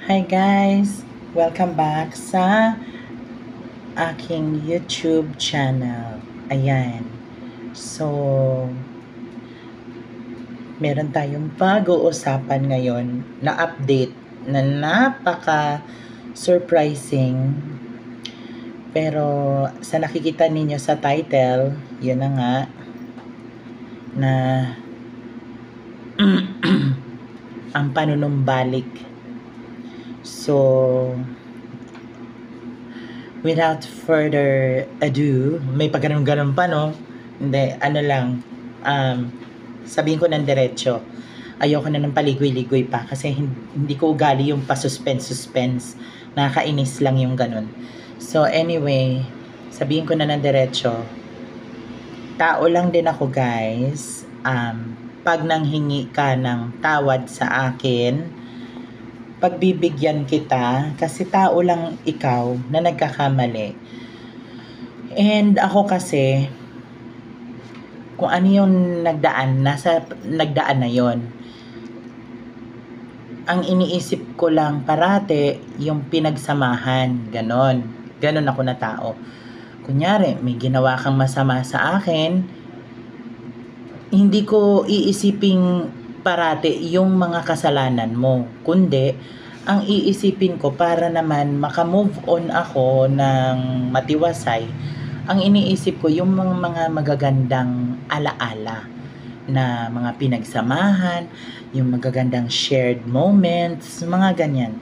Hi guys! Welcome back sa aking YouTube channel. Ayan. So, meron tayong pag-uusapan ngayon na update na napaka-surprising. Pero sa nakikita ninyo sa title, yun na nga, na ang panunumbalik. So, without further ado, may pagganon-ganon pa, no? Hindi, ano lang, sabihin ko ng diretso. Ayoko na ng paligoy-ligoy pa kasi hindi ko ugali yung pa-suspense. Nakakainis lang yung ganon. So anyway, sabihin ko na ng diretso. Tao lang din ako, guys. Pag nanghingi ka ng tawad sa akin, pagbibigyan kita kasi tao lang ikaw na nagkakamali. And ako kasi, kung ano yung nagdaan na yon. Ang iniisip ko lang parate yung pinagsamahan, ganon ako na tao. Kunyari, may ginawa kang masama sa akin, hindi ko iisiping parate yung mga kasalanan mo, kundi ang iisipin ko para naman makamove on ako ng matiwasay. Ang iniisip ko yung mga magagandang alaala na mga pinagsamahan, yung magagandang shared moments, mga ganyan.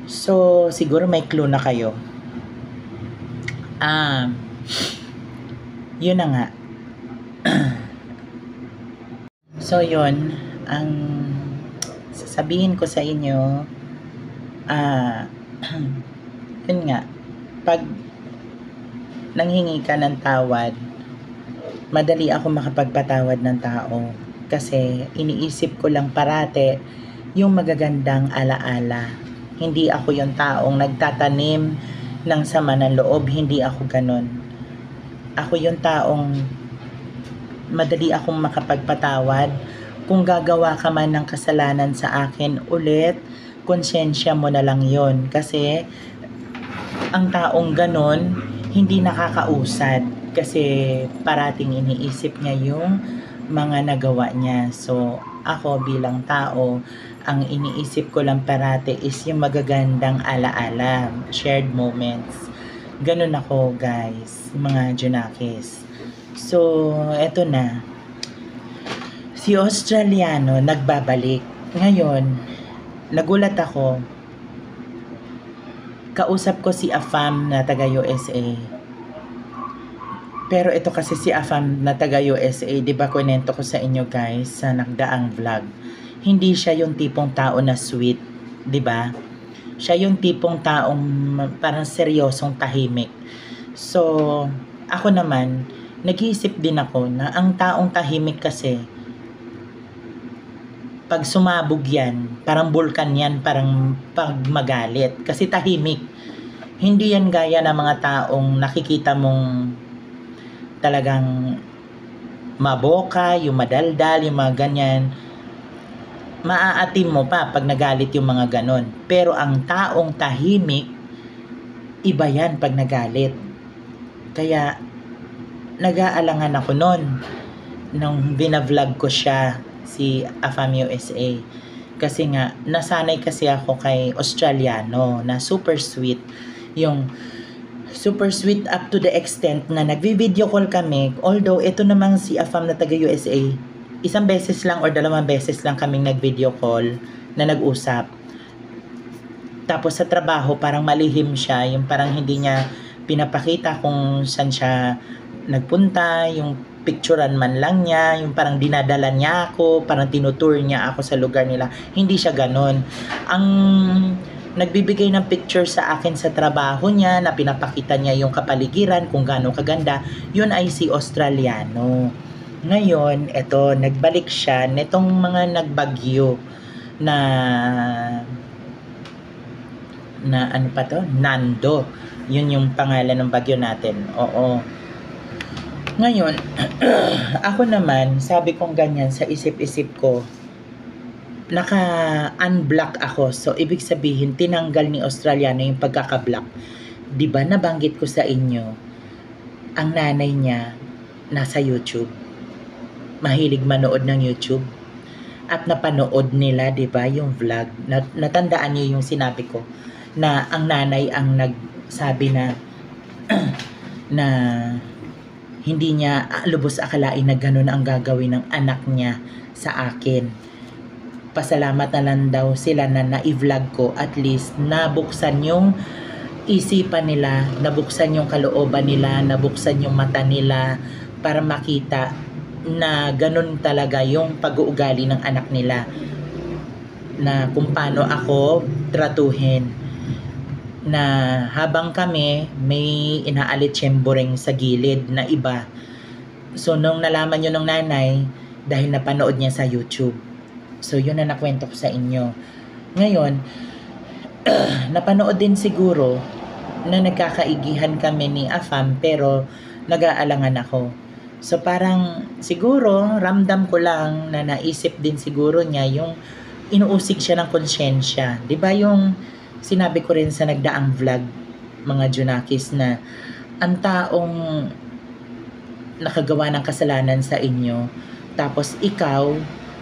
So, siguro may clue na kayo. Yun na nga. So, yun, ang sasabihin ko sa inyo, yun nga, pag nanghingi ka ng tawad, madali ako makapagpatawad ng tao kasi iniisip ko lang parate yung magagandang alaala. Hindi ako yung taong nagtatanim ng sama ng loob, hindi ako ganon. Ako yung taong madali akong makapagpatawad. Kung gagawa ka man ng kasalanan sa akin ulit, konsensya mo na lang yon. Kasi ang taong ganon, hindi nakakausad. Kasi parating iniisip niya yung mga nagawa niya. So, ako bilang tao, ang iniisip ko lang parate is yung magagandang alaala, shared moments. Ganon ako, guys, mga Junakis. So, eto na. Si Australiano nagbabalik. Ngayon, nagulat ako. Kausap ko si Afam na taga USA. Pero ito kasi si Afam na taga USA, di ba kunento ko sa inyo guys sa nagdaang vlog. Hindi siya yung tipong tao na sweet, di ba? Siya yung tipong taong parang seryosong tahimik. So, ako naman, nag-iisip din ako na ang taong tahimik kasi, pag sumabog yan, parang bulkan yan, parang pag magalit. Kasi tahimik. Hindi yan gaya ng mga taong nakikita mong talagang maboka, yung madaldal, yung mga ganyan. Maaatim mo pa pag nagalit yung mga ganon. Pero ang taong tahimik, iba yan pag nagalit. Kaya, nag-aalangan ako nun nung binavlog ko siya, si Afam USA. Kasi nga, nasanay kasi ako kay Australiano na super sweet. Yung super sweet up to the extent na nagvi-video call kami. Although, ito namang si Afam na taga USA, isang beses lang or dalawang beses lang kaming nag-video call na nag-usap. Tapos sa trabaho, parang malihim siya. Yung parang hindi niya pinapakita kung saan siya nagpunta, yung picturean man lang niya, yung parang dinadala niya ako, parang tinutour niya ako sa lugar nila. Hindi siya ganon. Ang nagbibigay ng picture sa akin sa trabaho niya, na pinapakita niya yung kapaligiran, kung gaano kaganda, yun ay si Australiano. Ngayon, eto, nagbalik siya netong mga nagbagyo na ano pa to? Nando. Yun yung pangalan ng bagyo natin. Oo. Ngayon, ako naman, sabi kong ganyan sa isip-isip ko, naka-unblock ako. So, ibig sabihin, tinanggal ni Australiano yung pagkaka-block. Di ba nabanggit ko sa inyo, ang nanay niya nasa YouTube. Mahilig manood ng YouTube. At napanood nila, di ba, yung vlog. Natandaan niyo yung sinabi ko na ang nanay ang nagsabi na na hindi niya lubos akalain na ganun ang gagawin ng anak niya sa akin. Pasalamat na lang daw sila na na-vlog ko, at least nabuksan yung isipan nila, nabuksan yung kalooban nila, nabuksan yung mata nila para makita na ganun talaga yung pag-uugali ng anak nila, na kung paano ako tratuhin, na habang kami may inaalit tiyemboreng sa gilid na iba. So nung nalaman yun ng nanay, dahil napanood niya sa YouTube, so yun na nakwento ko sa inyo. Ngayon, napanood din siguro na nagkakaigihan kami ni Afam, pero nag-aalangan ako. So parang siguro ramdam ko lang na naisip din siguro niya yung inuusig siya ng konsyensya. 'Di ba yung sinabi ko rin sa nagdaang vlog, mga Junakis, na ang taong nakagawa ng kasalanan sa inyo, tapos ikaw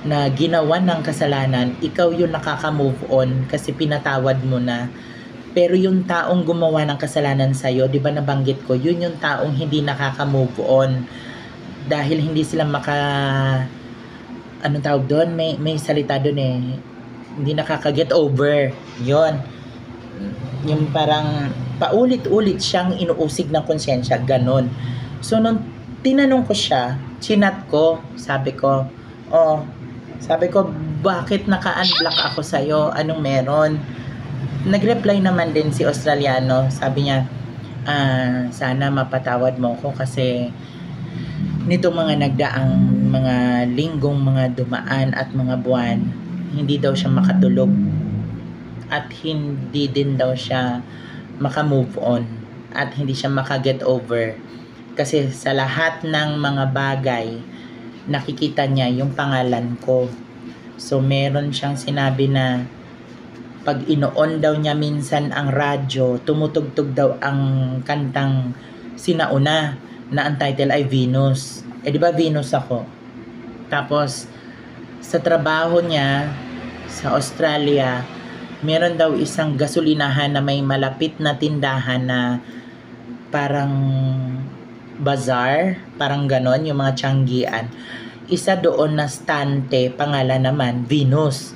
na ginawa ng kasalanan, ikaw yung nakaka-move on kasi pinatawad mo na. Pero yung taong gumawa ng kasalanan sa'yo, di ba nabanggit ko, yun yung taong hindi nakaka-move on. Dahil hindi sila anong tawag doon? May salita doon eh. Hindi nakaka-get over. Yun. Yung parang paulit-ulit siyang inuusig ng konsyensya. Ganon. So, nung tinanong ko siya, chinat ko, sabi ko, bakit naka-unblock ako sa'yo? Anong meron? Nag-reply naman din si Australiano. Sabi niya, sana mapatawad mo ko kasi nitong mga nagdaang mga linggong mga dumaan at mga buwan, hindi daw siya makatulog at hindi din daw siya makamove on at hindi siya makaget over kasi sa lahat ng mga bagay nakikita niya yung pangalan ko. So meron siyang sinabi na pag ino-on daw niya minsan ang radyo, tumutugtog daw ang kantang Sinauna na ang title ay Venus. Eh di ba Venus ako? Tapos sa trabaho niya sa Australia, meron daw isang gasolinahan na may malapit na tindahan na parang bazaar, parang ganon, yung mga tiyanggian. Isa doon na stante, pangalan naman Venus.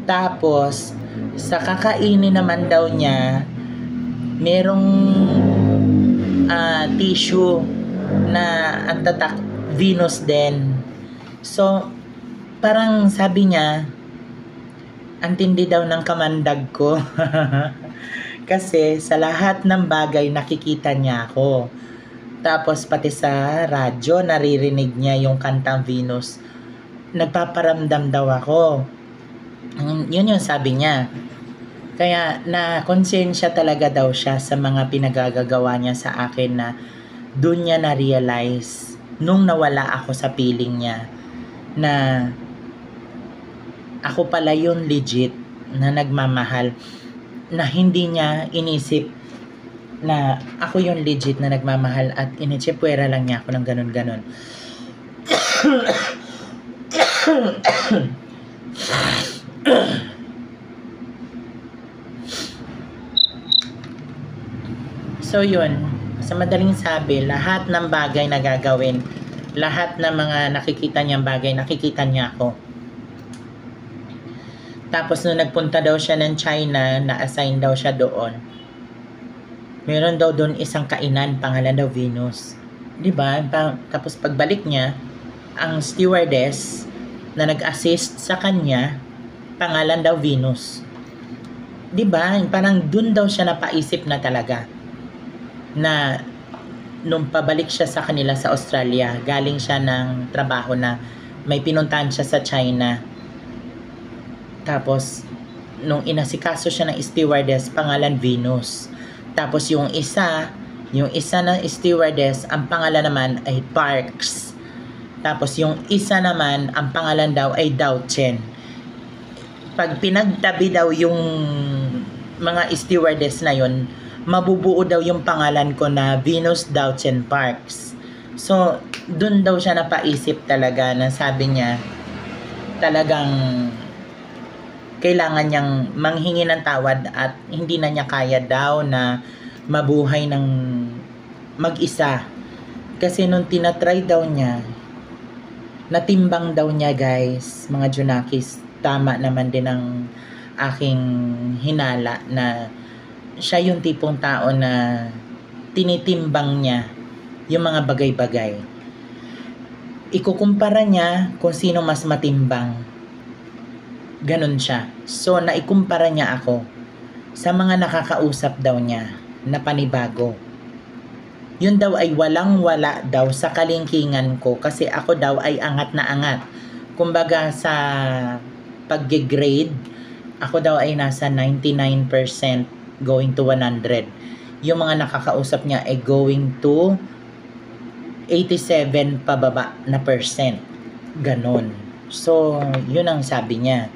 Tapos sa kakainin naman daw niya, merong tissue na ang tatak Venus din. So parang sabi niya, ang tindi daw ng kamandag ko. Kasi sa lahat ng bagay nakikita niya ako. Tapos pati sa radyo naririnig niya yung kantang Venus. Nagpaparamdam daw ako. Yun yung sabi niya. Kaya na konsensya talaga daw siya sa mga pinagagagawa niya sa akin, na doon niya na-realize nung nawala ako sa piling niya na ako pala yung legit na nagmamahal, na hindi niya inisip na ako yung legit na nagmamahal at initsipwera lang niya ako ng ganun-ganun. So yun, sa madaling sabi, lahat ng bagay na gagawin, lahat ng mga nakikita niyang bagay, nakikita niya ako. Tapos nung nagpunta daw siya ng China, na-assign daw siya doon, meron daw doon isang kainan, pangalan daw Venus. Diba? Tapos pagbalik niya, ang stewardess na nag-assist sa kanya, pangalan daw Venus. Diba? Parang doon daw siya napaisip na talaga na nung pabalik siya sa kanila sa Australia, galing siya ng trabaho na may pinuntahan siya sa China. Tapos nung inasikaso siya ng stewardess, pangalan Venus. Tapos yung isa na stewardess, ang pangalan naman ay Parks. Tapos yung isa naman, ang pangalan daw ay Dao Chen. pag pinagtabi daw yung mga stewardess na yon, mabubuo daw yung pangalan ko na Venus Doutzen Parks. So, dun daw siya napaisip talaga na sabi niya, talagang kailangan niyang manghingi ng tawad at hindi na niya kaya daw na mabuhay ng mag-isa. Kasi nung tinatry daw niya, natimbang daw niya guys, mga Junakis, tama naman din ang aking hinala na siya yung tipong tao na tinitimbang niya yung mga bagay-bagay. Ikukumpara niya kung sino mas matimbang. Ganon siya. So, naikumpara niya ako sa mga nakakausap daw niya na panibago. Yun daw ay walang-wala daw sa kalingkingan ko kasi ako daw ay angat na angat. Kumbaga sa pag-grade, ako daw ay nasa 99% going to 100. Yung mga nakakausap niya ay going to 87 pababa na percent. Ganon. So, yun ang sabi niya.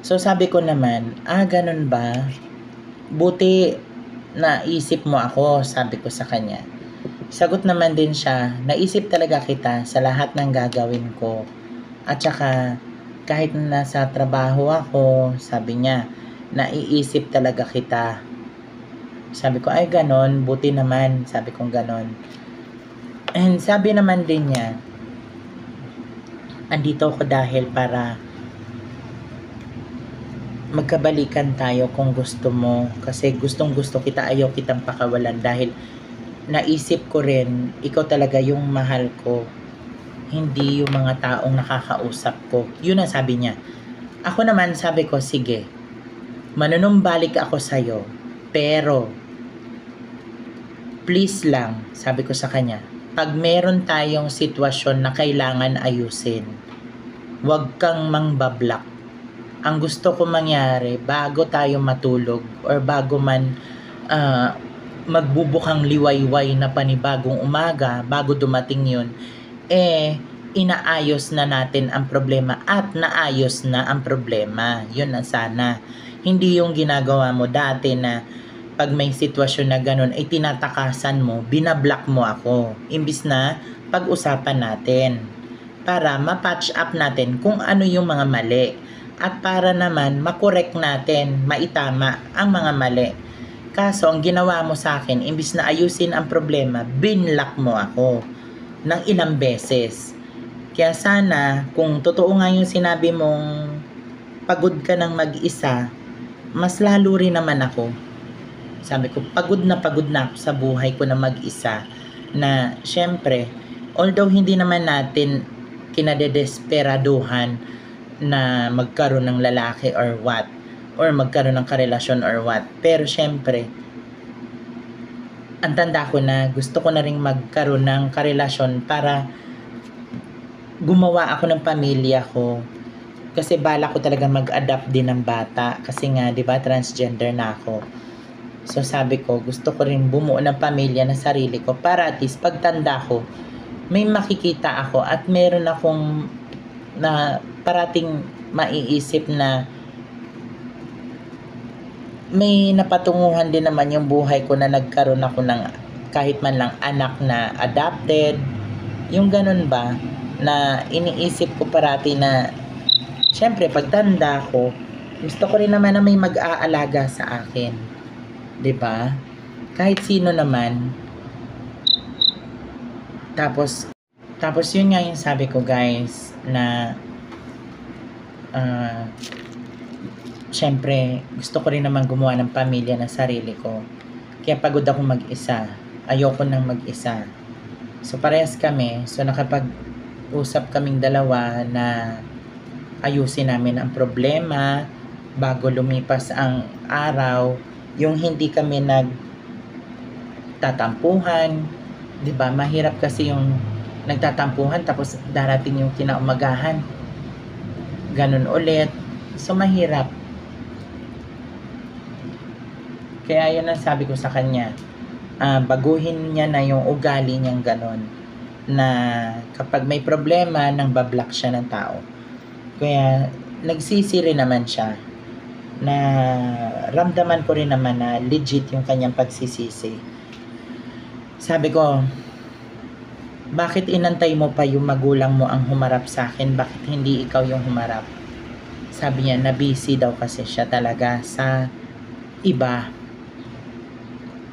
So, sabi ko naman, ganun ba? Buti naisip mo ako, sabi ko sa kanya. Sagot naman din siya, naisip talaga kita sa lahat ng gagawin ko. At saka, kahit nasa trabaho ako, sabi niya, naiisip talaga kita. Sabi ko, ay ganon, buti naman, sabi kong ganon. And sabi naman din niya, andito ako dahil para magkabalikan tayo kung gusto mo. Kasi gustong gusto kita, ayaw kitang pakawalan dahil naisip ko rin, ikaw talaga yung mahal ko. Hindi yung mga taong nakakausap ko. Yun ang sabi niya. Ako naman sabi ko, sige, manunumbalik ako sa'yo. Pero, please lang, sabi ko sa kanya, pag meron tayong sitwasyon na kailangan ayusin, huwag kang mangbablak. Ang gusto ko mangyari, bago tayo matulog or bago man magbubukang liwayway na panibagong umaga, bago dumating yun, inaayos na natin ang problema at naayos na ang problema. Yun ang sana. Hindi yung ginagawa mo dati na pag may sitwasyon na ganun, ay tinatakasan mo, binablock mo ako. Imbis na pag-usapan natin para ma-patch up natin kung ano yung mga mali. At para naman makorek natin, maitama ang mga mali. Kaso ang ginawa mo sa akin, imbis na ayusin ang problema, binlock mo ako ng ilang beses. Kaya sana, kung totoo nga yung sinabi mong pagod ka ng mag-isa, mas lalo rin naman ako. Sabi ko, pagod na ako sa buhay ko na mag-isa. Na syempre, although hindi naman natin kinadedesperaduhan na magkaroon ng lalaki or what, or magkaroon ng karelasyon or what. Pero syempre, ang tanda ko na gusto ko na rin magkaroon ng karelasyon para gumawa ako ng pamilya ko. Kasi bala ko talaga mag-adapt din ng bata. Kasi nga, di ba, transgender na ako. So sabi ko, gusto ko rin bumuo ng pamilya na sarili ko para at least pagtanda ko, may makikita ako at meron akong na parating maiisip na may napatunguhan din naman yung buhay ko na nagkaroon ako ng kahit man lang anak na adopted. Yung ganun ba, na iniisip ko parati na syempre pagtanda ko, gusto ko rin naman na may mag-aalaga sa akin. 'Di ba? Kahit sino naman. Tapos yun nga yung sabi ko guys na syempre gusto ko rin naman gumawa ng pamilya na sarili ko. Kaya pagod ako mag-isa. Ayoko nang mag-isa. So parehas kami. So nakapag-usap kaming dalawa na ayusin namin ang problema bago lumipas ang araw. Yung hindi kami nagtatampuhan. 'Di ba? Mahirap kasi yung nagtatampuhan tapos darating yung kinaumagahan. Ganun ulit. So mahirap. Kaya yun ang sabi ko sa kanya. Baguhin niya na yung ugali niyang ganun. Na kapag may problema, nang bablock siya ng tao. Kaya nagsisi rin naman siya. na ramdaman ko rin naman na legit yung kanyang pagsisisi. Sabi ko, bakit inantay mo pa yung magulang mo ang humarap sa akin? Bakit hindi ikaw yung humarap? Sabi niya, na busy daw kasi siya talaga sa iba,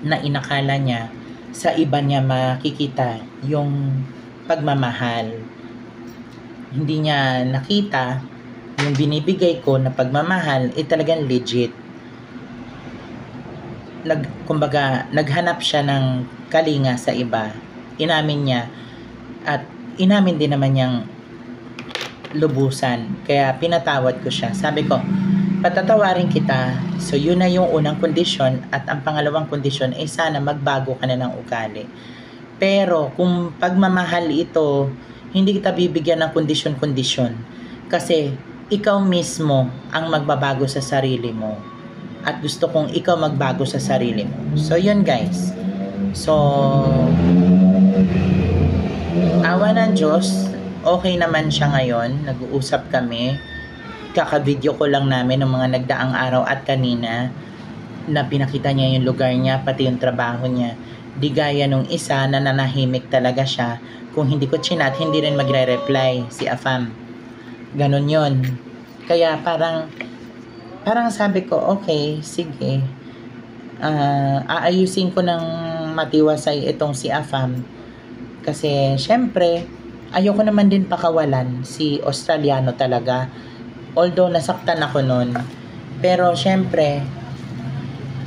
na inakala niya sa iba niya makikita yung pagmamahal. Hindi niya nakita yung binibigay ko na pagmamahal talagang legit. Kumbaga, naghanap siya ng kalinga sa iba. Inamin niya at inamin din naman niyang lubusan. Kaya pinatawad ko siya. Sabi ko, patatawarin kita. So yun na yung unang kondisyon, at ang pangalawang kondisyon ay sana magbago ka na ng ugali. Pero kung pagmamahal ito, hindi kita bibigyan ng kondisyon-kondisyon. Kasi ikaw mismo ang magbabago sa sarili mo. At gusto kong ikaw magbago sa sarili mo. So yun guys. So awa ng Diyos, okay naman siya ngayon. Nag-uusap kami. Kaka-video ko lang namin ng mga nagdaang araw at kanina na pinakita niya yung lugar niya, pati yung trabaho niya. Di gaya nung isa na nanahimik talaga siya. Kung hindi ko chinat, hindi rin magre-reply si Afam. Ganon yun. Kaya parang sabi ko, okay, sige. Aayusin ko ng matiwasay itong si Afam. Kasi syempre, ayoko naman din pakawalan si Australiano talaga. Although nasaktan ako nun. Pero syempre,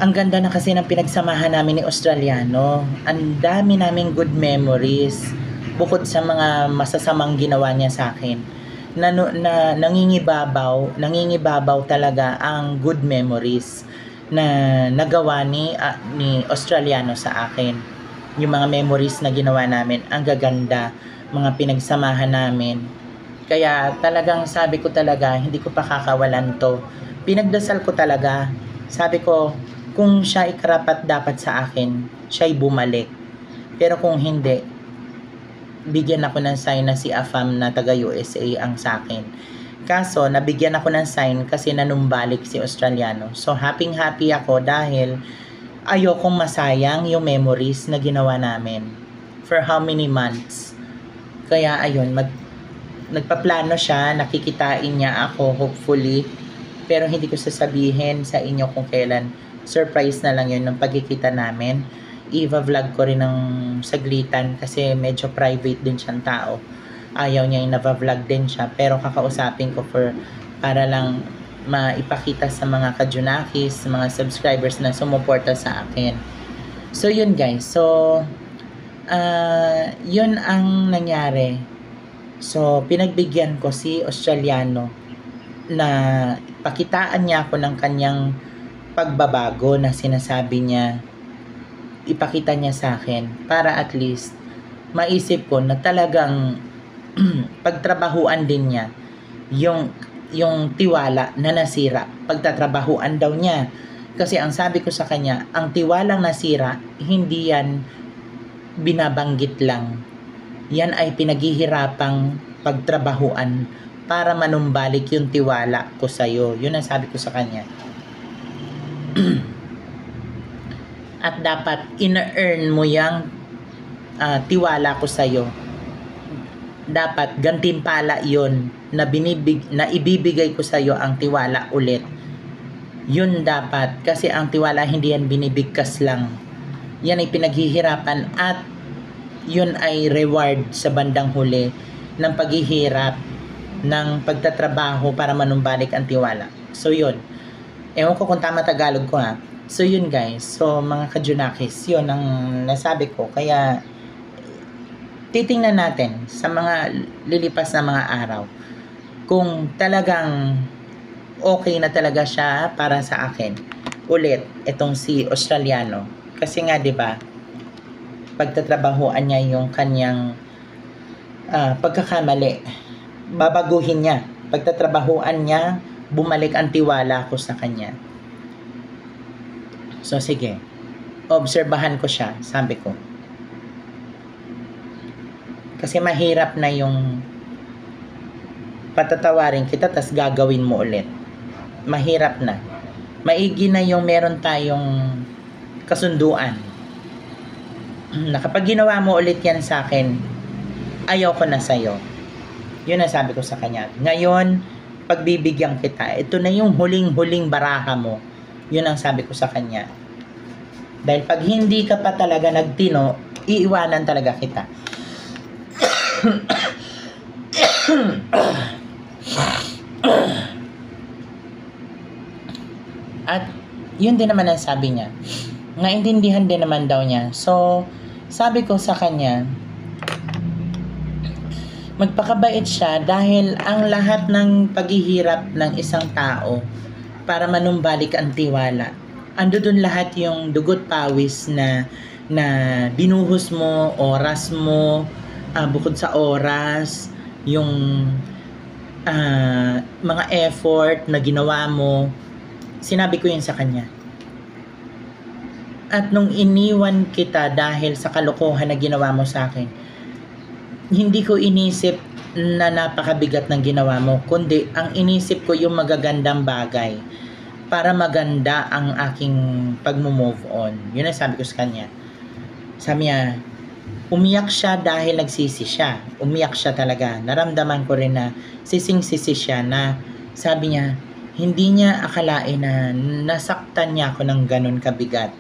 ang ganda na kasi ng pinagsamahan namin ni Australiano. Ang dami naming good memories. Bukod sa mga masasamang ginawa niya sa akin. Na nangingibabaw talaga ang good memories na nagawa ni Australiano sa akin. Yung mga memories na ginawa namin, ang gaganda, mga pinagsamahan namin. Kaya talagang sabi ko talaga, hindi ko pa kakawalan to. Pinagdasal ko talaga. Sabi ko, kung siya ikarapat dapat sa akin, siya'y bumalik. Pero kung hindi, bigyan ako ng sign na si Afam na taga USA ang sa akin. Kaso, nabigyan ako ng sign kasi nanumbalik si Australiano. So, happy ako dahil ayokong masayang yung memories na ginawa namin. For how many months. Kaya, ayun, nagpaplano siya, nakikitain niya ako, hopefully. Pero hindi ko sasabihin sa inyo kung kailan. Surprise na lang yun ng pagkikita namin. I-vlog ko rin ng saglitan kasi medyo private din siyang tao. Ayaw niya yung na-vlog din siya, pero kakausapin ko para lang maipakita sa mga kajunakis, mga subscribers na sumuporta sa akin. So yun guys, so yun ang nangyari. So pinagbigyan ko si Australiano na pakitaan niya ako ng kanyang pagbabago na sinasabi niya, ipakita niya sa akin para at least maisip ko na talagang pagtrabahuan din niya yung tiwala na nasira. Pagtatrabahuan daw niya. Kasi ang sabi ko sa kanya, ang tiwalang nasira, hindi yan binabanggit lang. Yan ay pinaghihirapang pagtrabahuan para manumbalik yung tiwala ko sa'yo. Yun ang sabi ko sa kanya. At dapat ina-earn mo yung tiwala ko sa'yo. Dapat gantimpala yon na ibibigay ko sa'yo ang tiwala ulit. Yun dapat. Kasi ang tiwala hindi yan binibigkas lang. Yan ay pinaghihirapan at yun ay reward sa bandang huli ng paghihirap ng pagtatrabaho para manumbalik ang tiwala. So yun. Ewan ko kung tama Tagalog ko ha. So yun guys, so mga kajunakis, yun ang nasabi ko. Kaya titingnan natin sa mga lilipas na mga araw kung talagang okay na talaga siya para sa akin. Ulit, itong si Australiano. Kasi nga 'di ba, pagtatrabahuan niya yung kanyang pagkakamali. Babaguhin niya. Pagtatrabahuan niya, bumalik ang tiwala ko sa kanya. So, sige. Obserbahan ko siya, sabi ko. Kasi mahirap na yung patatawarin kita tas gagawin mo ulit. Mahirap na. Maigi na yung meron tayong kasunduan na kapag ginawa mo ulit yan sa akin, ayaw ko na sa'yo. Yun ang sabi ko sa kanya. Ngayon, pagbibigyan kita, ito na yung huling-huling baraha mo. Yun ang sabi ko sa kanya. Dahil pag hindi ka pa talaga nagtino, iiwanan talaga kita. At yun din naman ang sabi niya. Naintindihan din naman daw niya. So, sabi ko sa kanya, magpakabait siya dahil ang lahat ng paghihirap ng isang tao para manumbalik ang tiwala. Ando dun lahat yung dugot pawis na binuhos mo, oras mo, bukod sa oras, yung mga effort na ginawa mo. Sinabi ko yun sa kanya. At nung iniwan kita dahil sa kalokohan na ginawa mo sa akin, hindi ko inisip na napakabigat ng ginawa mo, kundi ang inisip ko yung magagandang bagay para maganda ang aking pag-move on. Yun ang sabi ko sa kanya. Sabi niya, umiyak siya dahil nagsisi siya. Umiyak siya talaga. Naramdaman ko rin na sising-sisi siya na sabi niya, hindi niya akalain na nasaktan niya ako ng ganun kabigat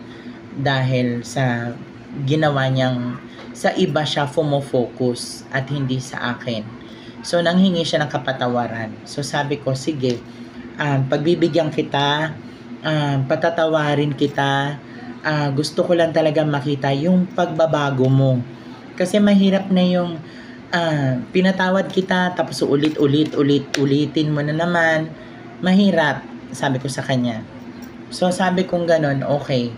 dahil sa ginawa niyang sa iba siya focus at hindi sa akin. So, nanghingi siya ng kapatawaran. So, sabi ko, sige, pagbibigyan kita, patatawarin kita, gusto ko lang talaga makita yung pagbabago mo. Kasi mahirap na yung pinatawad kita, tapos ulitin mo na naman. Mahirap, sabi ko sa kanya. So, sabi kong ganun, okay.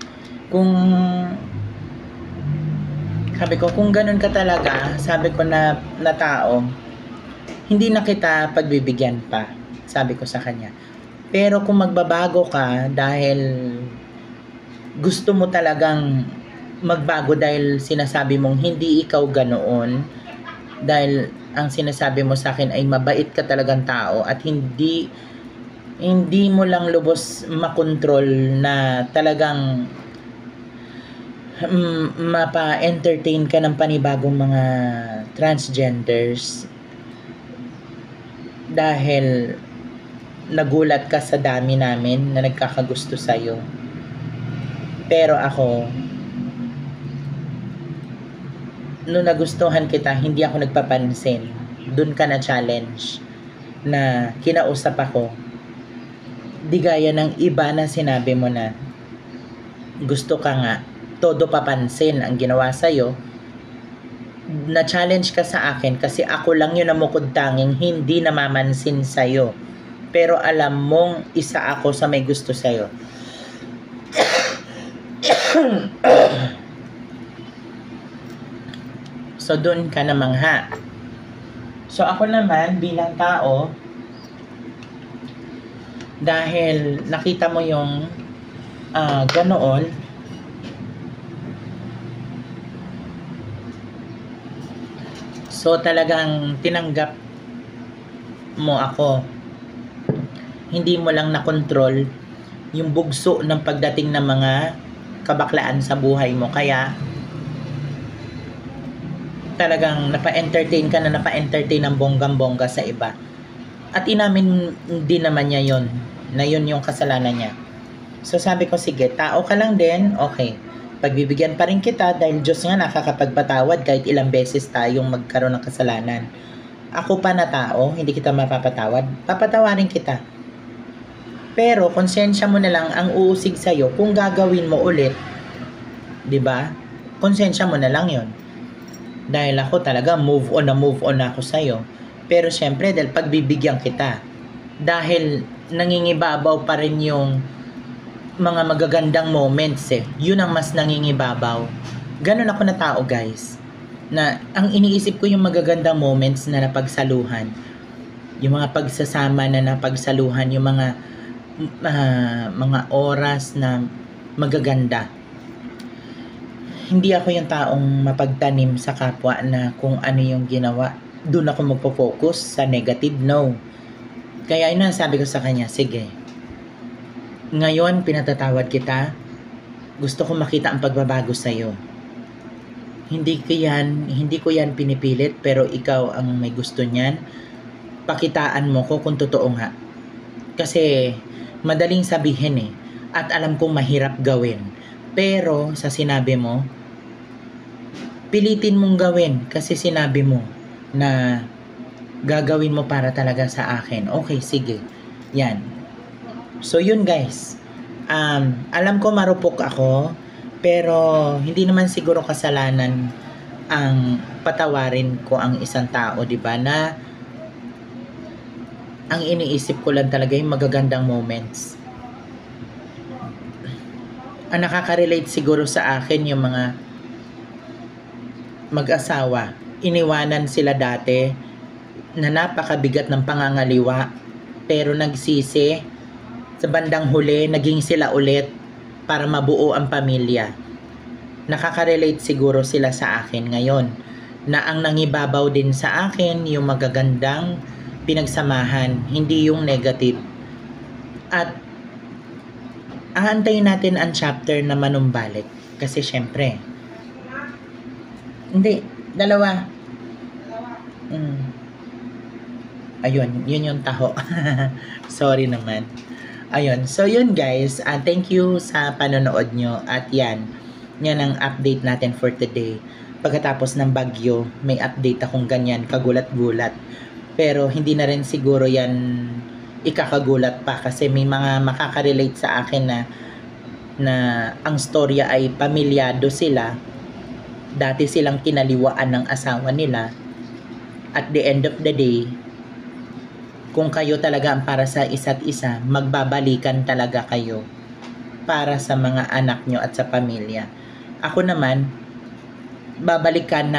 Sabi ko, kung ganun ka talaga, sabi ko na tao, hindi na kita pagbibigyan pa, sabi ko sa kanya. Pero kung magbabago ka dahil gusto mo talagang magbago dahil sinasabi mong hindi ikaw ganoon, dahil ang sinasabi mo sa akin ay mabait ka talagang tao at hindi mo lang lubos makontrol na talagang mapa-entertain ka ng panibagong mga transgenders dahil nagulat ka sa dami namin na nagkakagusto sa'yo. Pero ako, nung nagustuhan kita, hindi ako nagpapansin. Doon ka na challenge na kinausap ako. Di gaya ng iba na sinabi mo na gusto ka nga, todo papansin ang ginawa sa'yo, na-challenge ka sa akin kasi ako lang yun na mukod-tanging hindi namamansin sa'yo. Pero alam mong isa ako sa may gusto sa'yo. So, doon ka namang ha. So, ako naman bilang tao, dahil nakita mo yung ganoon, so talagang tinanggap mo ako. Hindi mo lang nakontrol yung bugso ng pagdating ng mga kabaklaan sa buhay mo. Kaya talagang napa-entertain ka na napa-entertain ng bonggang-bongga sa iba. At inamin din naman niya yon na yun yung kasalanan niya. So sabi ko, sige, tao ka lang din, okay. Pagbibigyan pa rin kita dahil Diyos nga nakakapagpatawad kahit ilang beses tayong magkaroon ng kasalanan. Ako pa na tao, hindi kita mapapatawad, papatawarin kita. Pero konsensya mo na lang ang uusig sa'yo kung gagawin mo ulit. 'Di ba? Konsensya mo na lang yon. Dahil ako talaga move on na ako sa'yo. Pero syempre dahil pagbibigyan kita, dahil nangingibabaw pa rin yung mga magagandang moments yun ang mas nangingibabaw. Ganun ako na tao, guys, na ang iniisip ko yung magagandang moments na napagsaluhan, yung mga pagsasama na napagsaluhan, yung mga oras na magaganda. Hindi ako yung taong mapagtanim sa kapwa na kung ano yung ginawa, doon ako magpo-focus sa negative. No. Kaya yun ang sabi ko sa kanya, sige, Ngayon, pinatatawad kita. Gusto ko makita ang pagbabago sa'yo. Hindi ko yan pinipilit, pero ikaw ang may gusto niyan. Pakitaan mo ko kung totoo nga. Kasi madaling sabihin at alam kong mahirap gawin. Pero sa sinabi mo, pilitin mong gawin kasi sinabi mo na gagawin mo para talaga sa akin. Okay, sige. Yan. So yun guys. Alam ko marupok ako, pero hindi naman siguro kasalanan ang patawarin ko ang isang tao, 'di ba? Na ang iniisip ko lang talaga yung magagandang moments. Ang nakaka-relate siguro sa akin yung mga mag-asawa. Iniwanan sila dati na napakabigat ng pangangaliwa, pero nagsisi sa bandang huli, naging sila ulit para mabuo ang pamilya. Nakaka-relate siguro sila sa akin ngayon na ang nangibabaw din sa akin yung magagandang pinagsamahan, hindi yung negative. At aantayin natin ang chapter na manumbalik kasi syempre hindi, dalawa. Ayun, yun yung taho. Sorry naman. Ayun, so yun guys, thank you sa panonood nyo at yan ang update natin for today. Pagkatapos ng bagyo, may update akong ganyan, kagulat-gulat. Pero hindi na rin siguro yan ikakagulat pa kasi may mga makaka-relate sa akin na ang storya ay pamilyado sila. Dati silang kinaliwaan ng asawa nila. At the end of the day, kung kayo talaga ang para sa isa't isa, magbabalikan talaga kayo para sa mga anak nyo at sa pamilya. Ako naman, magbabalikan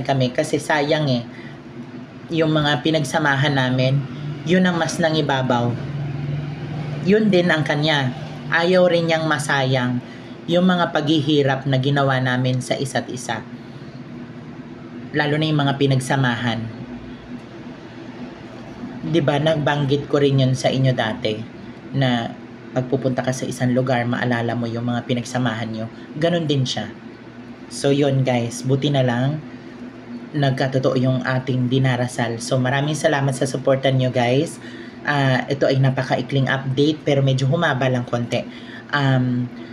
kami kasi sayang yung mga pinagsamahan namin, yun ang mas nangibabaw. Yun din ang kanya. Ayaw rin niyang masayang yung mga paghihirap na ginawa namin sa isa't isa. Lalo na yung mga pinagsamahan. 'Di ba, nagbanggit ko rin yun sa inyo dati na pagpupunta ka sa isang lugar, maalala mo yung mga pinagsamahan nyo. Ganon din siya. So yun guys, buti na lang nagkatotoo yung ating dinarasal. So maraming salamat sa supportan nyo guys. Ito ay napakaikling update pero medyo humaba lang konti.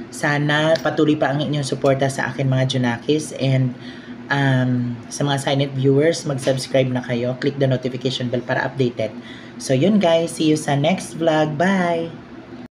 Sana patuloy pa ang inyong suporta sa akin mga Junakis, and sa mga silent viewers, mag-subscribe na kayo, click the notification bell para updated. So yun guys, see you sa next vlog. Bye!